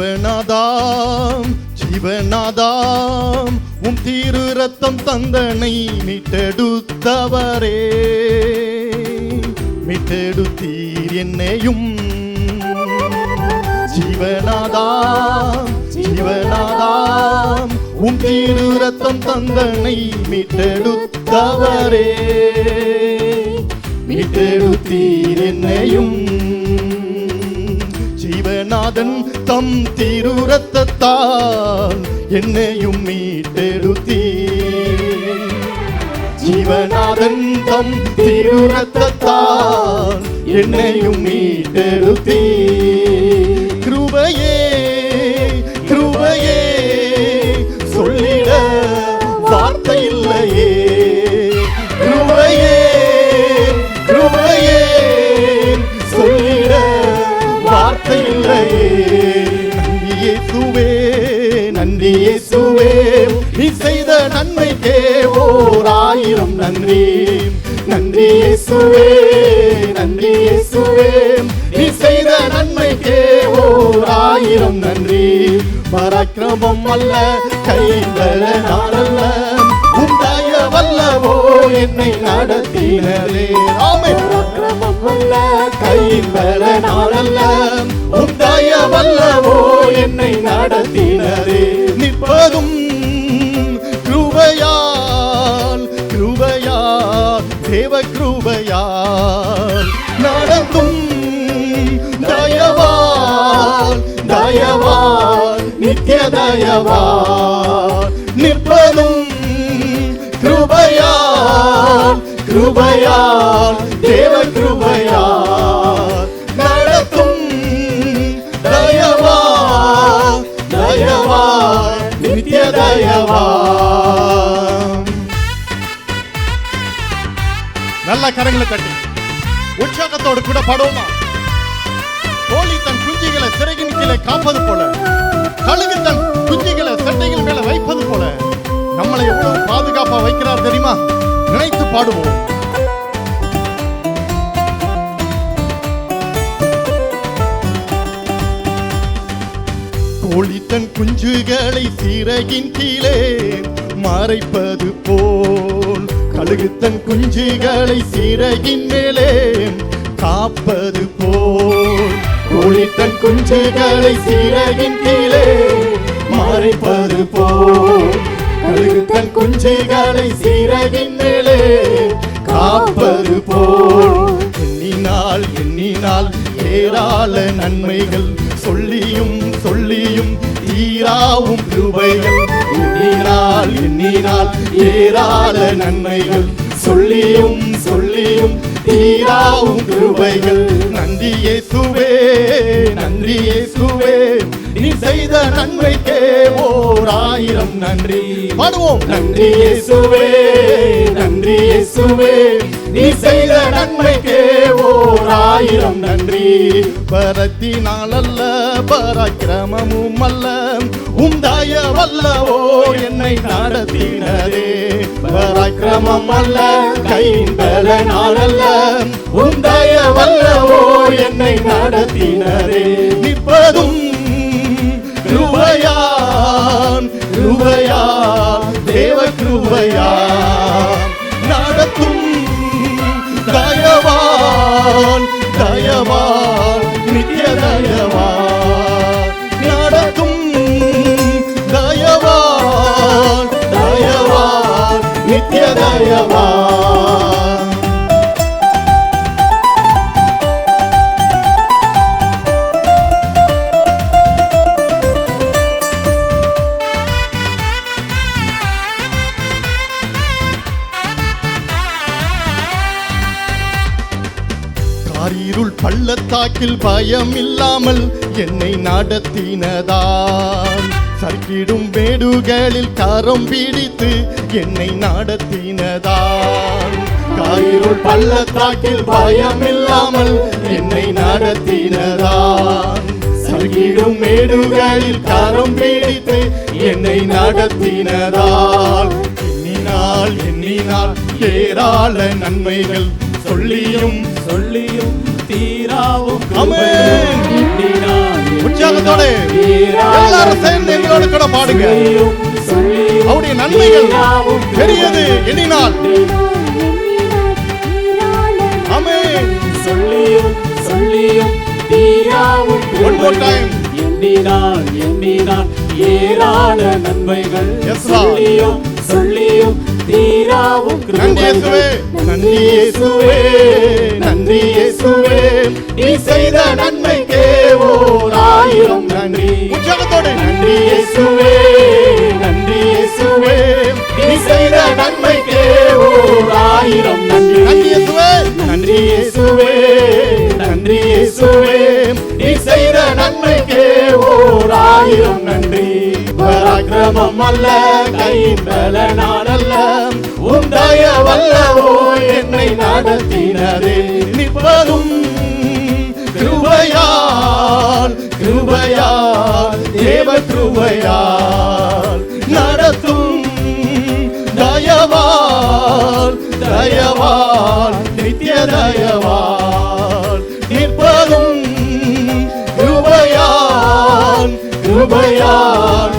ஜீவநாதாம் ஜீவநாதாம் உம் தீரு ரத்தம் தந்தனை மீட்டெடுத்தவரே, மீட்டெடுத்தீர் என்னையும். ஜீவநாதாம் ஜீவநாதாம் உம் தீரு ரத்தம் தந்தனை மீட்டெடுத்தவரே, மீட்டெடுத்தீர் என்னையும். ஜீவநாதன் தம் தீரு ரத்தத்தால் என்னையும் மீட்டெடுத்தீர். ஜீவநாதன் தம் தீரு ரத்தத்தால் என்னையும் மீட்டெடுத்தீர். கிருபையே கிருபையே சொல்லிட வார்த்தை இல்லையே. கிருபையே கிருபையே சொல்லிட வார்த்தை இல்லையே. நன்றி இயேசுவே நன்றி இயேசுவே, நீ செய்த நன்மைக்கே ஓர் ஆயிரம் நன்றி. நன்றி இயேசுவே நன்றி இயேசுவே, நீ செய்த நன்மைக்கே ஓர் ஆயிரம் நன்றி. பராக்கிரமம் அல்ல கைபலனால் அல்ல, உம் தயவல்லவோ என்னை நடத்தினரே. ஆமென். பராக்கிரமம் அல்ல கைபலனால் அல்ல, உம் தயவல்லவோ என்னை நடத்தினரே. நிற்பதும் கிருபையால் கிருபையால் தேவ கிருபையால், நடந்தும் தயவால் தயவால் நித்திய தயவால். நிற்பதும் கிருபையால் கிருபையால் தேவ கிருபையால், நடத்தும் தயவால் தயவால் நித்திய தயவால். நல்ல கரங்களை தட்டி உற்சாகத்தோடு கூட பாடுவோமா? கோழி தன் குஞ்சுகளை சிறகின் கீழே காப்பது போல, கழுகு தன் குஞ்சுகளை சட்டைகள் மேல வைப்பது போல நம்மளை எவ்வளவு பாதுகாப்பா வைக்கிறார் தெரியுமா? நினைத்து பாடுவோம். கோழி தன் குஞ்சுகளை சிறகின் கீழே மறைப்பது போல், கழுகு தன் குஞ்சுகளை சிறகின் மேலே காப்பது போல். கோழி தன் குஞ்சுகளை சிறகின் கீழே மறைப்பது போல், கழுகு தன் குஞ்சுகளை சிறகின் மேலே காப்பது போல். எண்ணினால் எண்ணினால் ஏராள நன்மைகள், சொல்லியும் சொல்லியும் தீராவும் கிருபைகள். எண்ணினால் எண்ணினால் ஏராள நன்மைகள், சொல்லியும் சொல்லியும் தீராவும் கிருபைகள். நன்றி இயேசுவே நன்றி இயேசுவே, நீ செய்த நன்மைக்கே ஓர் ஆயிரம் நன்றி. பாடுவோம். நன்றி இயேசுவே நன்றி இயேசுவே, நீ செய்த நன்மைக்கே ஓர் ஆயிரம் நன்றி. பரத்தினால் அல்ல பராக்கிரமமும் அல்ல, உம் தயவல்லவோ என்னை நடத்தினரே. பராக்கிரமம் அல்ல கைபலனால் அல்ல, உம் தயவல்லவோ என்னை நடத்தினரே. நிற்பதும் கிருபையால் கிருபையால் தேவ கிருபையால், நடத்தும் தயவால் தயவால் நித்திய தயவால். நடத்தும் தயவால் தயவால் நித்திய தயவால். காரிருள் பள்ளத்தாக்கில் பயம் இல்லாமல் என்னை நடத்தினதால், சர்க்கிடும் மேடுகளில் கரம் பிடித்து என்னை நடத்தினதால். காரிருள் பள்ளத்தாக்கில் பயம் இல்லாமல் என்னை நடத்தினதால், சர்க்கிடும் மேடுகளில் கரம் பிடித்து என்னை நடத்தினதால். எண்ணினால் ஏராள நன்மைகள், சொல்லியும் சொல்லியும் தீராவும் ஆமென். உற்சாகத்தோட எல்லாரும் சேர்ந்து எங்களோடு கூட பாடுங்க. அவருடைய நன்மைகள் பெரியது எண்ணினால். ஆமென். சொல்லியும் சொல்லியும் தீராவும் One more time. எண்ணினால் எண்ணினால் ஏராள நன்மைகள். Yes, Lord. சொல்லியும் சொல்லியும் தீராவும் நன்றி இயேசுவே, நன்றி இயேசுவே, நன்றி இயேசுவே, நீ செய்த நன்மைக்கே ஓர் ஆயிரம் நன்றி. உற்சாகத்தோடு நன்றி இயேசுவே, நன்றி இயேசுவே, நீ செய்த நன்மைக்கே ஓர் ஆயிரம் நன்றி. நன்றி இயேசுவே, நன்றி இயேசுவே, நன்றி இயேசுவே, நீ செய்த நன்மைக்கே ஓர் ஆயிரம் நன்றி. பராக்கிரமம் அல்ல, கையின் பலனால் அல்ல, உன் தயவல்லவோ என்னை நடத்தினதே. நிற்பதும் கிருபையால், கிருபையால், தேவ கிருபையால், நடத்தும் தயவால், தயவால், நித்திய தயவால். நிற்பதும் கிருபையால், கிருபையால்,